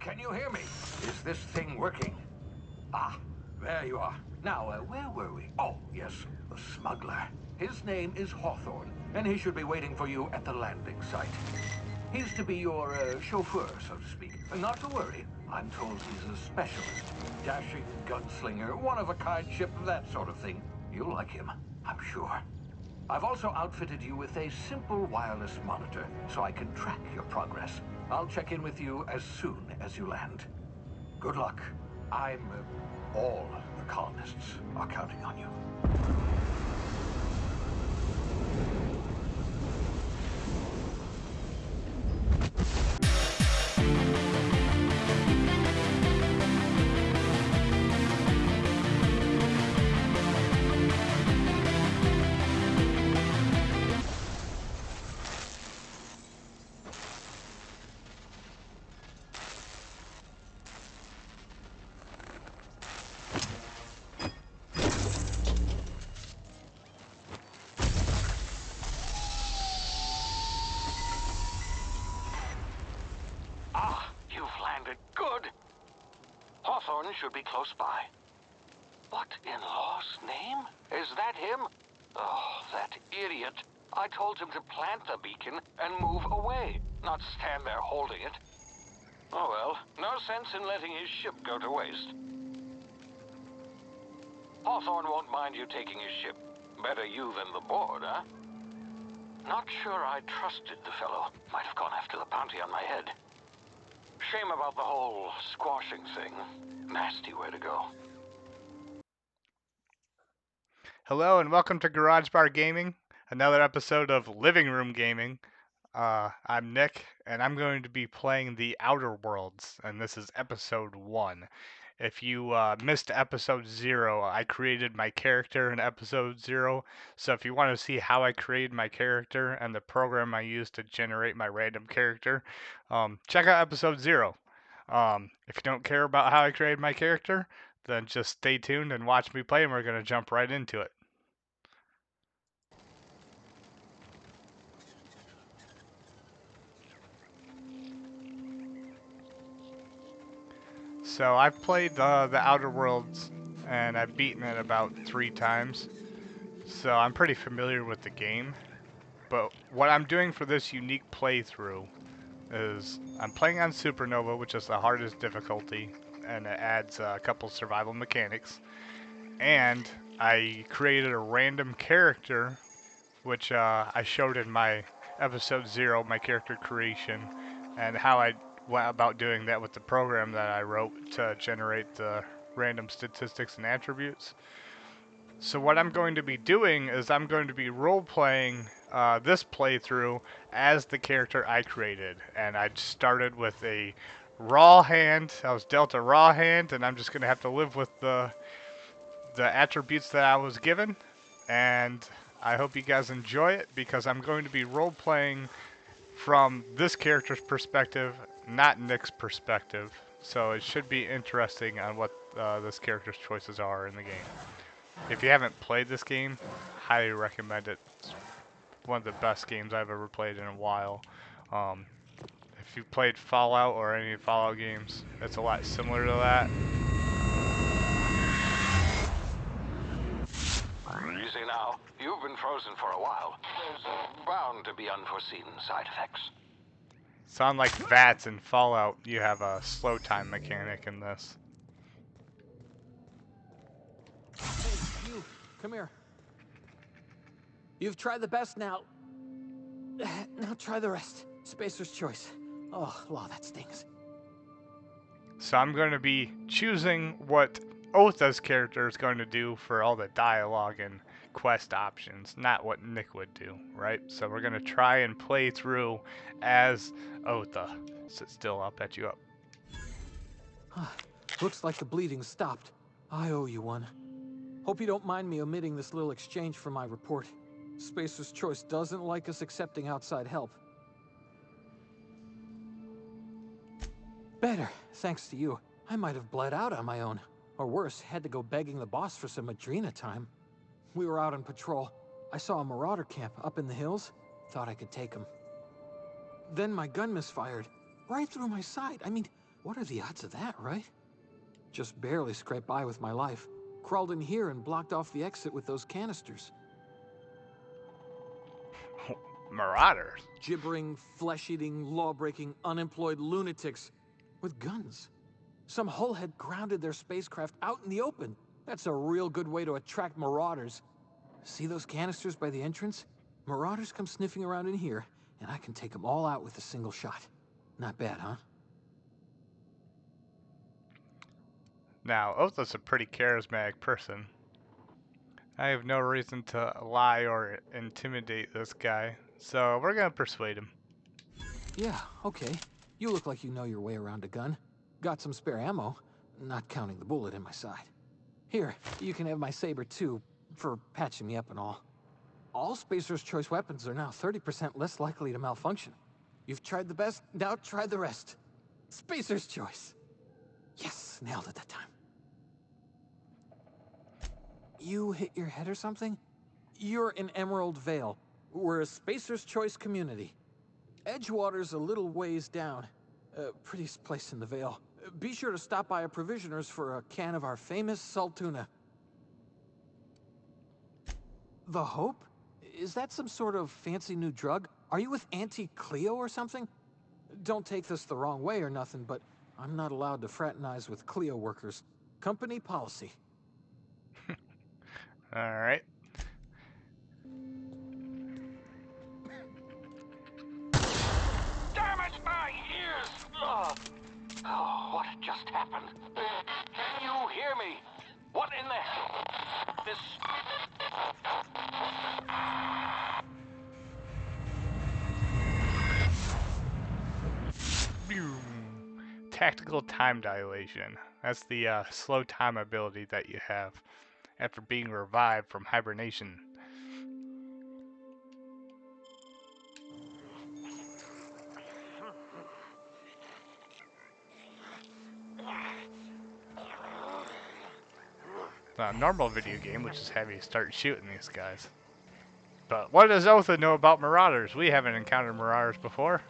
Can you hear me? Is this thing working? Ah, there you are. Now, where were we? Oh, yes, the smuggler. His name is Hawthorne, and he should be waiting for you at the landing site. He's to be your chauffeur, so to speak. Not to worry. I'm told he's a specialist. Dashing gunslinger, one-of-a-kind ship, that sort of thing. You'll like him, I'm sure. I've also outfitted you with a simple wireless monitor, so I can track your progress. I'll check in with you as soon as you land. Good luck. All the colonists are counting on you. Good. Hawthorne should be close by. What in law's name? Is that him? Oh, that idiot. I told him to plant the beacon and move away, not stand there holding it. Oh well, no sense in letting his ship go to waste. Hawthorne won't mind you taking his ship. Better you than the board, huh? Not sure I trusted the fellow. Might have gone after the bounty on my head. Shame about the whole squashing thing. Nasty way to go. Hello and welcome to Garage Bar Gaming, another episode of Living Room Gaming. I'm Nick, and I'm going to be playing The Outer Worlds, and this is episode 1. If you missed episode 0, I created my character in episode 0, so if you want to see how I created my character and the program I used to generate my random character, check out episode 0. If you don't care about how I created my character, then just stay tuned and watch me play, and we're going to jump right into it. So I've played the Outer Worlds, and I've beaten it about 3 times. So I'm pretty familiar with the game. But what I'm doing for this unique playthrough is I'm playing on Supernova, which is the hardest difficulty, and it adds a couple survival mechanics. And I created a random character, which I showed in my episode 0, my character creation, and how I went about doing that with the program that I wrote to generate the random statistics and attributes. So what I'm going to be doing is I'm going to be role-playing this playthrough as the character I created. And I started with a raw hand. I was dealt a raw hand, and I'm just going to have to live with the attributes that I was given. And I hope you guys enjoy it, because I'm going to be role-playing from this character's perspective, not Nick's perspective. So it should be interesting on what this character's choices are in the game. If you haven't played this game, highly recommend it. It's one of the best games I've ever played in a while. If you've played Fallout or any Fallout games, it's a lot similar to that. Easy now. You've been frozen for a while. There's bound to be unforeseen side effects. So unlike VATS and Fallout, you have a slow time mechanic in this. Hey, you, come here. You've tried the best now. Now try the rest. Spacer's choice. Oh, law, that stings. So I'm going to be choosing what Otha's character is going to do for all the dialogue and quest options, not what Nick would do, right? So we're going to try and play through as Otha. Sit still, I'll patch you up. Looks like the bleeding stopped. I owe you one. Hope you don't mind me omitting this little exchange for my report. Spacer's choice doesn't like us accepting outside help. Better, thanks to you. I might have bled out on my own. Or worse, had to go begging the boss for some Adrena time. We were out on patrol. I saw a marauder camp up in the hills. Thought I could take him. Then my gun misfired. Right through my side. I mean, What are the odds of that, right? Just barely scraped by with my life. Crawled in here and blocked off the exit with those canisters. Marauders. Gibbering, flesh-eating, law-breaking, unemployed lunatics with guns. Some hullhead grounded their spacecraft out in the open. That's a real good way to attract marauders. See those canisters by the entrance? Marauders come sniffing around in here, and I can take them all out with a single shot. Not bad, huh? Now, Otha's a pretty charismatic person. I have no reason to lie or intimidate this guy, so we're gonna persuade him. Yeah, okay. You look like you know your way around a gun. Got some spare ammo, not counting the bullet in my side. Here, you can have my saber too, for patching me up and all. All Spacer's Choice weapons are now 30% less likely to malfunction. You've tried the best, now try the rest. Spacer's Choice. Yes, nailed it that time. You hit your head or something? You're in Emerald Vale. We're a Spacer's Choice community. Edgewater's a little ways down. Prettiest place in the Vale. Be sure to stop by a provisioner's for a can of our famous salt tuna. The Hope? Is that some sort of fancy new drug? Are you with Auntie Cleo or something? Don't take this the wrong way or nothing, but I'm not allowed to fraternize with Cleo workers. Company policy. Alright. Damn it, my ears! Oh, what just happened? Can you hear me? What in the... This... Tactical time dilation. That's the slow time ability that you have after being revived from hibernation. A normal video game would just have you start shooting these guys. But what does Otha know about marauders? We haven't encountered marauders before.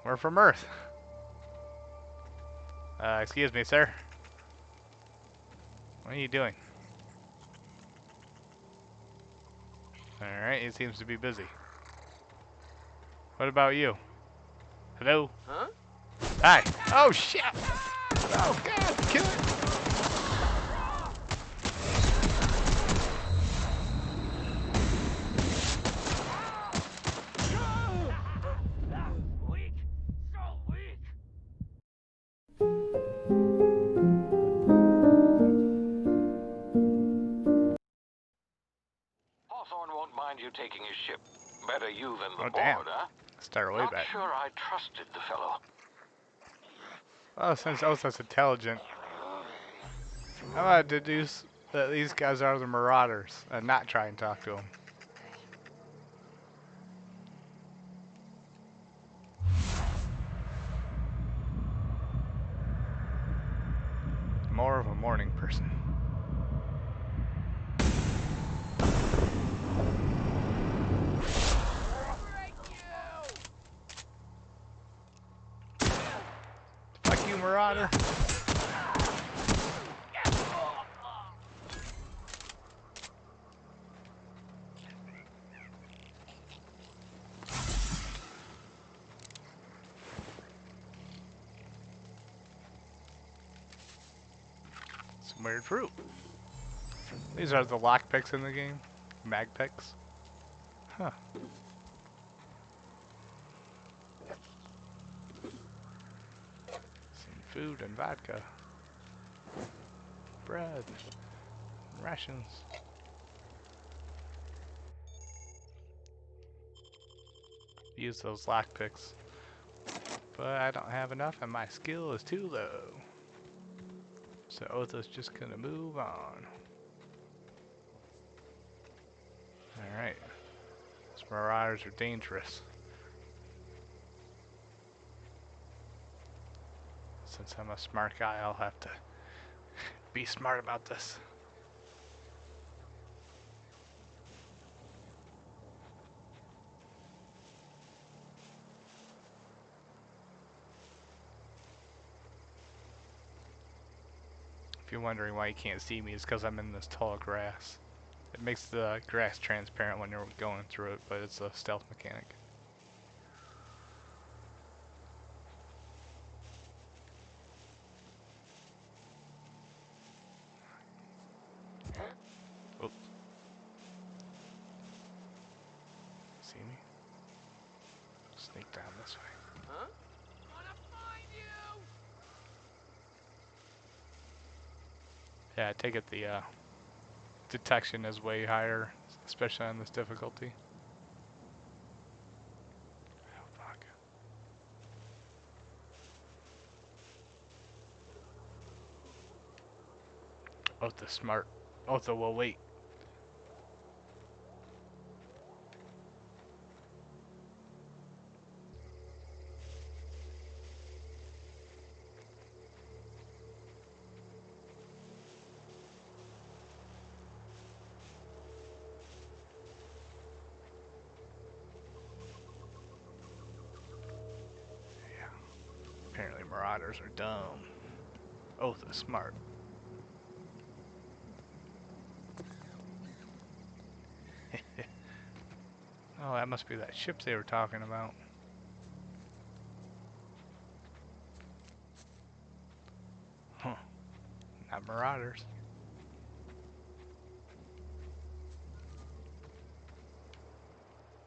We're from Earth. Excuse me, sir. What are you doing? Alright, he seems to be busy. What about you? Hello? Huh? Hi. Oh, shit! Oh, God, kill it! Weak! So weak! Hawthorne won't mind you taking his ship. Better you than the Oh, board, damn. huh? Start way Not back. sure I trusted the fellow. Well, since Otha's intelligent, how about I deduce that these guys are the marauders and not try and talk to them? More of a morning person. Fuck you, marauder. Some weird fruit. These are the lockpicks in the game. Mag picks. Huh. Some food and vodka. Bread. Rations. Use those lockpicks. But I don't have enough and my skill is too low. So Otha's just gonna move on. Alright. These marauders are dangerous. Since I'm a smart guy, I'll have to be smart about this. If you're wondering why you can't see me, it's because I'm in this tall grass. It makes the grass transparent when you're going through it, but it's a stealth mechanic. Oh. See me? Sneak down this way. Huh? Gonna find you! Yeah, I take it the detection is way higher, especially on this difficulty. Oh, fuck. Otha's smart. Otha will wait. Apparently marauders are dumb. Otha's smart. Oh, that must be that ship they were talking about. Huh. Not marauders.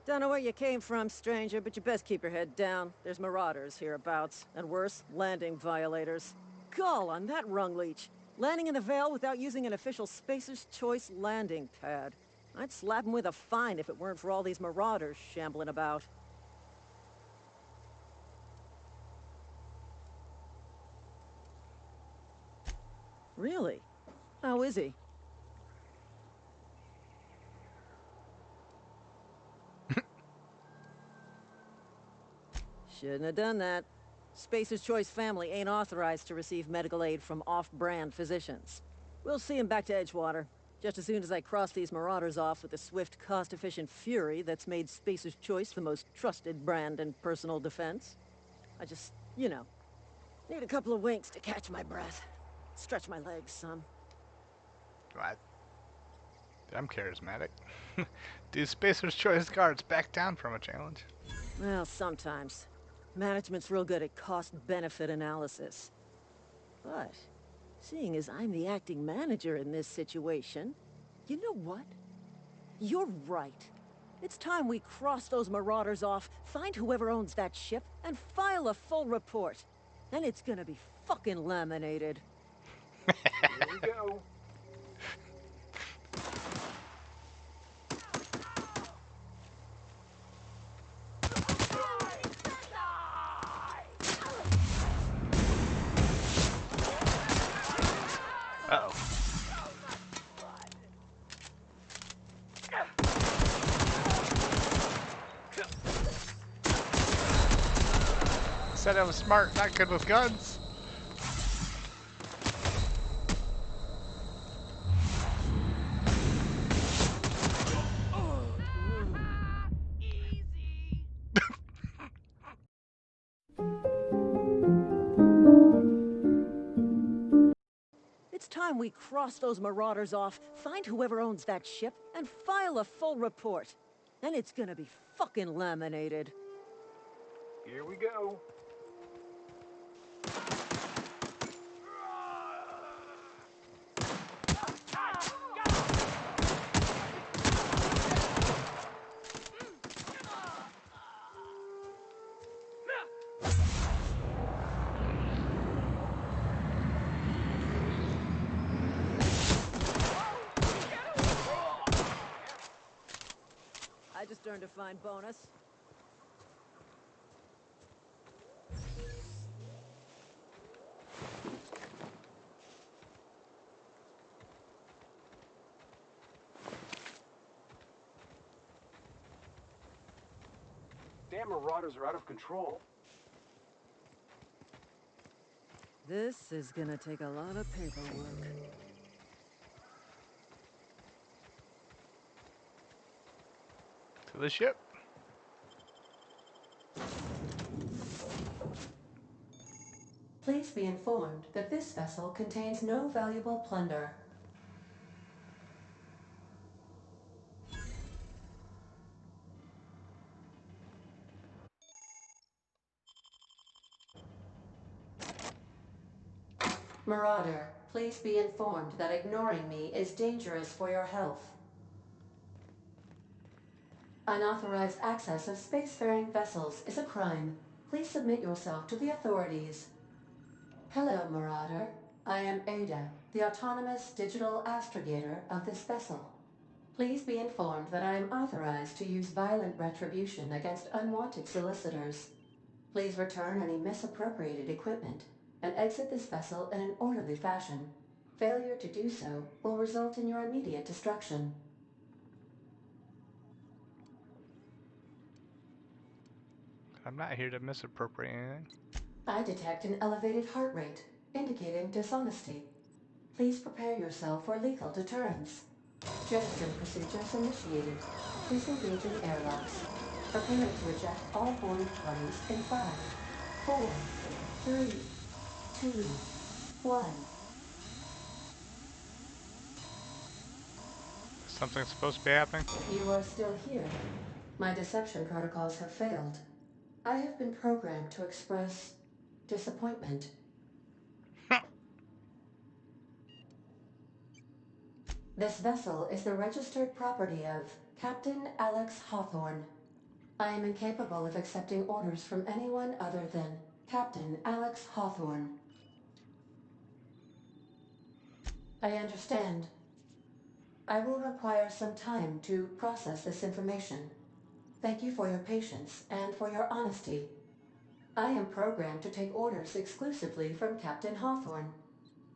Don't know where you came from, stranger, but you best keep your head down. There's marauders hereabouts, and worse, landing violators. Gall on that rung leech. Landing in the Vale without using an official Spacer's Choice landing pad. I'd slap him with a fine if it weren't for all these marauders shambling about. Really? How is he? Shouldn't have done that. Spacer's Choice family ain't authorized to receive medical aid from off-brand physicians. We'll see him back to Edgewater, just as soon as I cross these marauders off with the swift, cost-efficient fury that's made Spacer's Choice the most trusted brand in personal defense. I just, you know, need a couple of winks to catch my breath. Stretch my legs some. What? I'm charismatic. Do Spacer's Choice guards back down from a challenge? Well, sometimes. Management's real good at cost-benefit analysis. But, seeing as I'm the acting manager in this situation, you know what? You're right. It's time we cross those marauders off, find whoever owns that ship, and file a full report. Then it's gonna be fucking laminated. Here we go. Uh-oh. Said I was smart, not good with guns. It's time we cross those marauders off, find whoever owns that ship, and file a full report. Then it's gonna be fucking laminated. Here we go. I just earned a fine bonus. Damn marauders are out of control. This is gonna take a lot of paperwork. To the ship. Please be informed that this vessel contains no valuable plunder. Marauder, please be informed that ignoring me is dangerous for your health. Unauthorized access of spacefaring vessels is a crime. Please submit yourself to the authorities. Hello, Marauder. I am Ada, the autonomous digital astrogator of this vessel. Please be informed that I am authorized to use violent retribution against unwanted solicitors. Please return any misappropriated equipment and exit this vessel in an orderly fashion. Failure to do so will result in your immediate destruction. I'm not here to misappropriate anything. I detect an elevated heart rate, indicating dishonesty. Please prepare yourself for lethal deterrence. Jettison procedures initiated. Please engage in airlocks. Prepare to eject all boarding parties in 5, 4, 3, 2, 1. Something's supposed to be happening? You are still here. My deception protocols have failed. I have been programmed to express disappointment. This vessel is the registered property of Captain Alex Hawthorne. I am incapable of accepting orders from anyone other than Captain Alex Hawthorne. I understand. I will require some time to process this information. Thank you for your patience and for your honesty. I am programmed to take orders exclusively from Captain Hawthorne.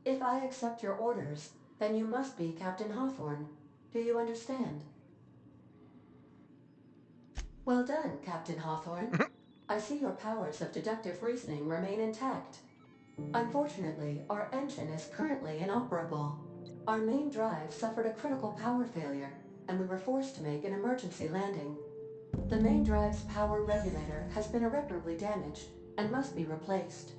If I accept your orders, then you must be Captain Hawthorne. Do you understand? Well done, Captain Hawthorne. I see your powers of deductive reasoning remain intact. Unfortunately, our engine is currently inoperable. Our main drive suffered a critical power failure, and we were forced to make an emergency landing. The main drive's power regulator has been irreparably damaged and must be replaced.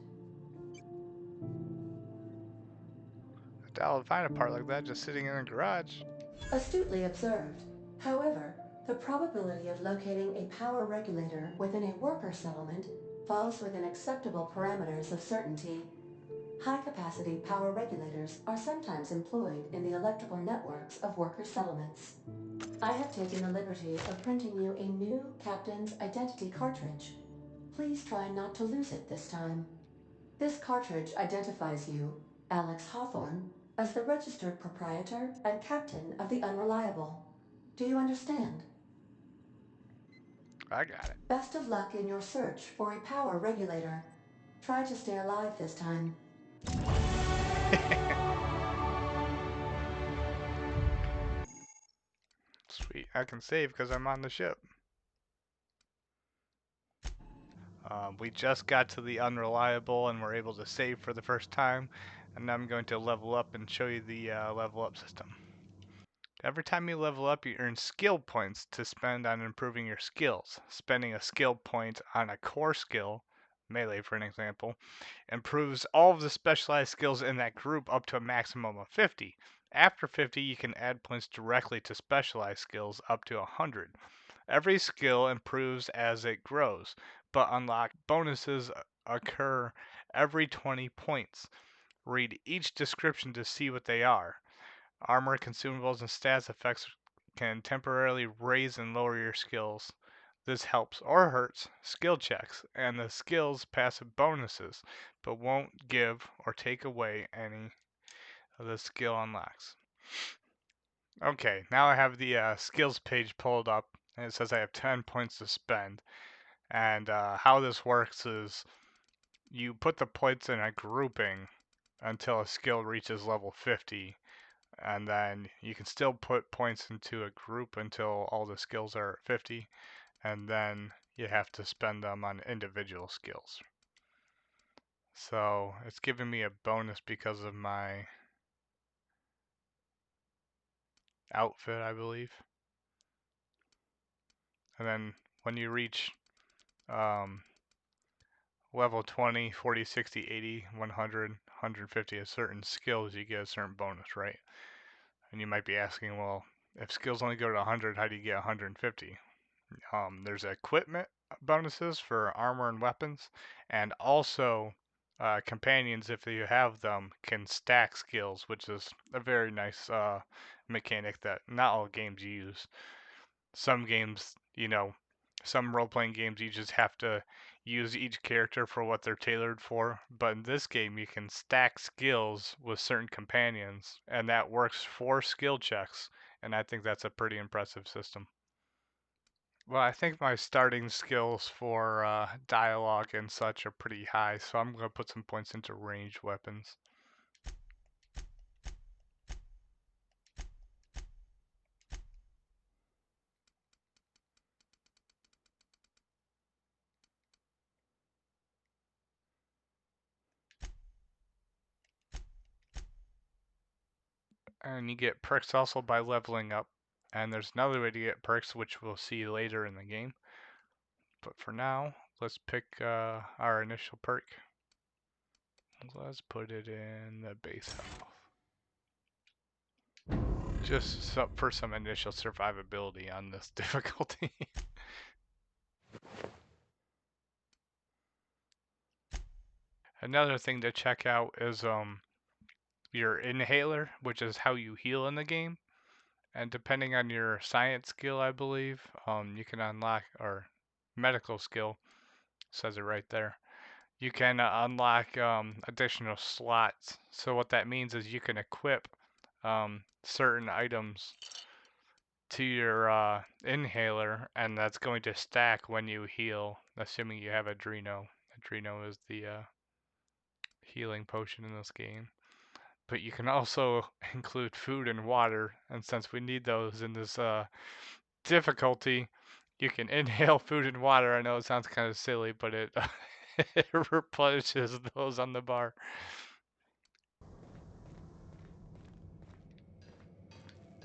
I doubt I'll find a part like that just sitting in a garage. Astutely observed. However, the probability of locating a power regulator within a worker settlement falls within acceptable parameters of certainty. High-capacity power regulators are sometimes employed in the electrical networks of worker settlements. I have taken the liberty of printing you a new Captain's Identity cartridge. Please try not to lose it this time. This cartridge identifies you, Alex Hawthorne, as the registered proprietor and captain of the Unreliable. Do you understand? I got it. Best of luck in your search for a power regulator. Try to stay alive this time. Sweet. I can save because I'm on the ship. We just got to the Unreliable and we're able to save for the first time. And now I'm going to level up and show you the level up system. Every time you level up, you earn skill points to spend on improving your skills. Spending a skill point on a core skill, melee for an example, improves all of the specialized skills in that group up to a maximum of 50. After 50, you can add points directly to specialized skills up to 100. Every skill improves as it grows, but unlocked bonuses occur every 20 points. Read each description to see what they are. Armor, consumables, and stats effects can temporarily raise and lower your skills. This helps or hurts skill checks and the skill's passive bonuses, but won't give or take away any of the skill unlocks. Okay, now I have the skills page pulled up, and it says I have 10 points to spend. And how this works is you put the points in a grouping until a skill reaches level 50. And then you can still put points into a group until all the skills are at 50, and then you have to spend them on individual skills. So it's giving me a bonus because of my outfit, I believe. And then when you reach level 20, 40, 60, 80, 100, 150 at certain skills, you get a certain bonus, right? And you might be asking, well, if skills only go to 100, how do you get 150? There's equipment bonuses for armor and weapons, and also companions, if you have them, can stack skills, which is a very nice mechanic that not all games use. Some games, some role-playing games, you just have to use each character for what they're tailored for. But in this game, you can stack skills with certain companions, and that works for skill checks. And I think that's a pretty impressive system. Well, I think my starting skills for dialogue and such are pretty high, so I'm going to put some points into ranged weapons. And you get perks also by leveling up. And there's another way to get perks, which we'll see later in the game. But for now, let's pick our initial perk. Let's put it in the base health. Just for some initial survivability on this difficulty. Another thing to check out is your inhaler, which is how you heal in the game. And depending on your science skill, I believe, you can unlock, or medical skill, says it right there. You can unlock additional slots. So what that means is you can equip certain items to your inhaler, and that's going to stack when you heal, assuming you have Adreno. Adreno is the healing potion in this game. But you can also include food and water, and since we need those in this difficulty, you can inhale food and water. I know it sounds kind of silly, but it it replenishes those on the bar.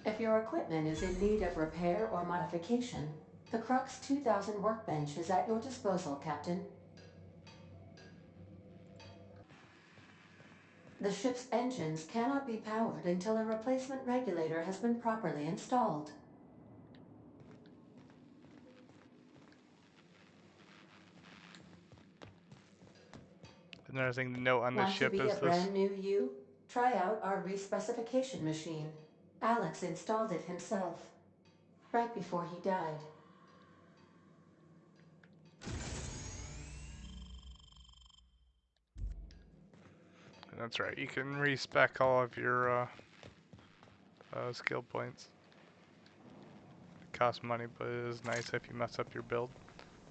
If your equipment is in need of repair or modification, the Crux 2000 workbench is at your disposal, Captain. The ship's engines cannot be powered until a replacement regulator has been properly installed. Another thing to note on this Want to ship be is a this. brand new you? Try out our respecification machine. Alex installed it himself, right before he died. That's right, you can respec all of your skill points. It costs money, but it is nice if you mess up your build,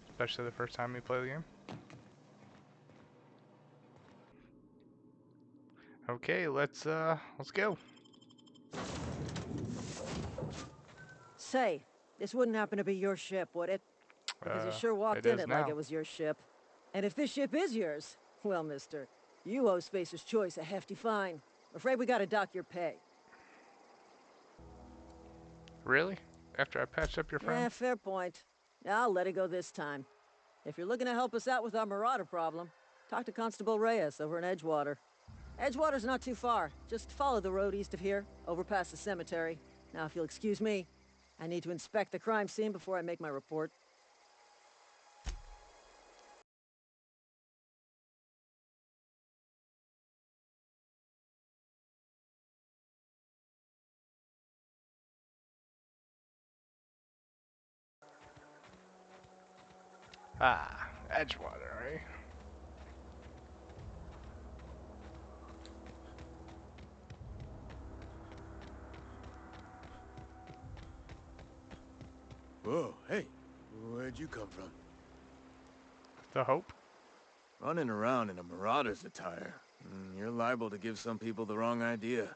especially the first time you play the game. Okay, let's go. Say, this wouldn't happen to be your ship, would it? Because you sure walked It in is it like now. it was your ship. And if this ship is yours, well, mister, you owe Spacer's Choice a hefty fine. Afraid we gotta dock your pay. Really? After I patched up your friend? Yeah, fair point. I'll let it go this time. If you're looking to help us out with our marauder problem, talk to Constable Reyes over in Edgewater. Edgewater's not too far. Just follow the road east of here, over past the cemetery. Now, if you'll excuse me, I need to inspect the crime scene before I make my report. Ah, Edgewater, right? Whoa, hey, where'd you come from? The Hope? Running around in a marauder's attire. You're liable to give some people the wrong idea.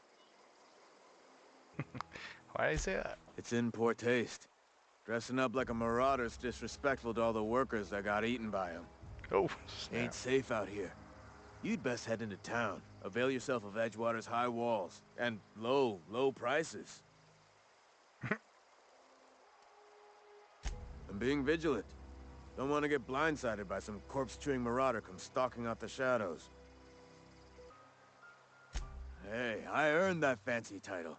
Why do you say that? It's in poor taste. Dressing up like a marauder's disrespectful to all the workers that got eaten by them. Oh, snap. Ain't safe out here. You'd best head into town. Avail yourself of Edgewater's high walls. And low prices. And being vigilant. Don't want to get blindsided by some corpse-chewing marauder come stalking out the shadows. Hey, I earned that fancy title.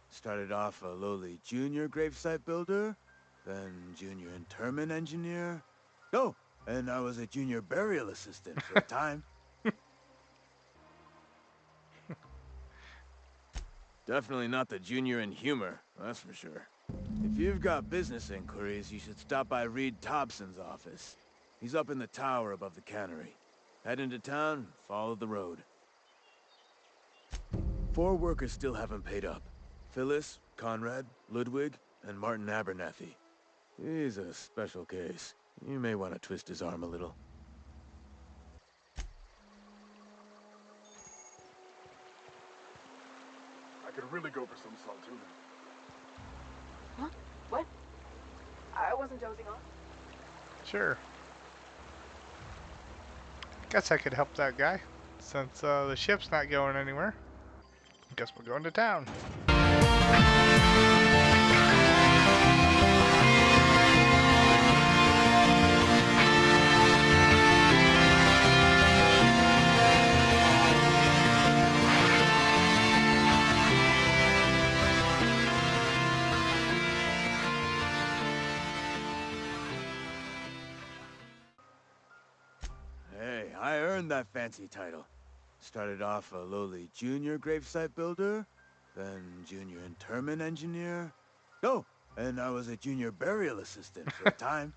Started off a lowly junior gravesite builder, then junior interment engineer. Oh, and I was a junior burial assistant for a time. Definitely not the junior in humor, that's for sure. If you've got business inquiries, you should stop by Reed Thompson's office. He's up in the tower above the cannery. Head into town, follow the road. 4 workers still haven't paid up. Phyllis, Conrad, Ludwig, and Martin Abernathy. He's a special case. You may want to twist his arm a little. I could really go for some Saltuna. Huh? What? I wasn't dozing off. Sure. Guess I could help that guy, since the ship's not going anywhere. Guess we're going to town. Hey, I earned that fancy title. Started off a lowly junior gravesite builder, then junior interment engineer. Oh, and I was a junior burial assistant for a time.